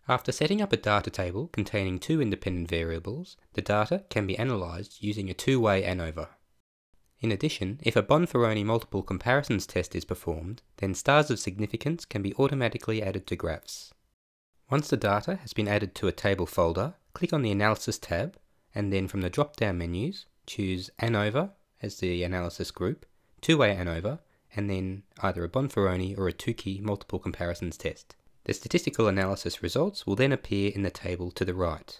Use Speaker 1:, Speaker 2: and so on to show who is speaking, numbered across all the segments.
Speaker 1: After setting up a data table containing two independent variables, the data can be analysed using a two-way ANOVA. In addition, if a Bonferroni multiple comparisons test is performed, then stars of significance can be automatically added to graphs. Once the data has been added to a table folder, click on the Analysis tab, and then from the drop-down menus, choose ANOVA as the analysis group, two-way ANOVA, and then either a Bonferroni or a two-key multiple comparisons test. The statistical analysis results will then appear in the table to the right.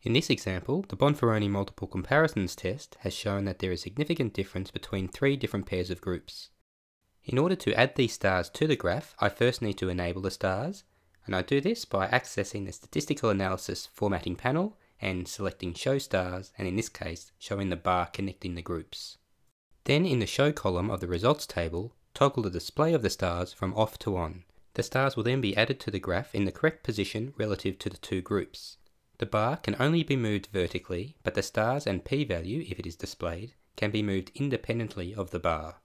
Speaker 1: In this example, the Bonferroni multiple comparisons test has shown that there is significant difference between three different pairs of groups. In order to add these stars to the graph, I first need to enable the stars, and I do this by accessing the statistical analysis formatting panel and selecting Show Stars, and in this case, showing the bar connecting the groups. Then in the Show column of the results table, toggle the display of the stars from off to on. The stars will then be added to the graph in the correct position relative to the two groups. The bar can only be moved vertically, but the stars and p-value, if it is displayed, can be moved independently of the bar.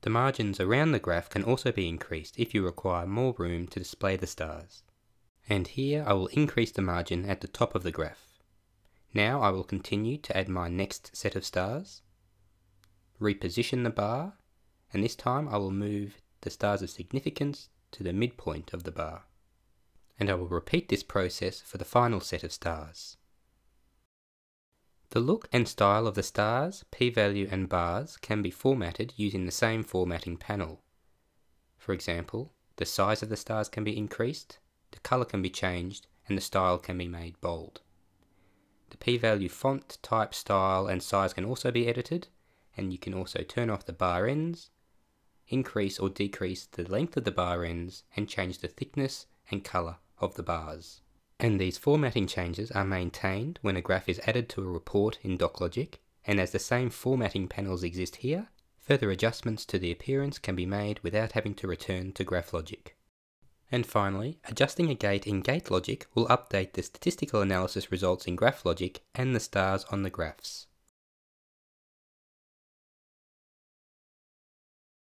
Speaker 1: The margins around the graph can also be increased if you require more room to display the stars. And here I will increase the margin at the top of the graph. Now I will continue to add my next set of stars, reposition the bar, and this time I will move the stars of significance to the midpoint of the bar. And I will repeat this process for the final set of stars. The look and style of the stars, p-value and bars can be formatted using the same formatting panel. For example, the size of the stars can be increased, the colour can be changed, and the style can be made bold. The p-value font, type, style and size can also be edited, and you can also turn off the bar ends, increase or decrease the length of the bar ends, and change the thickness and colour of the bars. And these formatting changes are maintained when a graph is added to a report in DocLogic, and as the same formatting panels exist here, further adjustments to the appearance can be made without having to return to GraphLogic. And finally, adjusting a gate in GateLogic will update the statistical analysis results in GraphLogic and the stars on the graphs.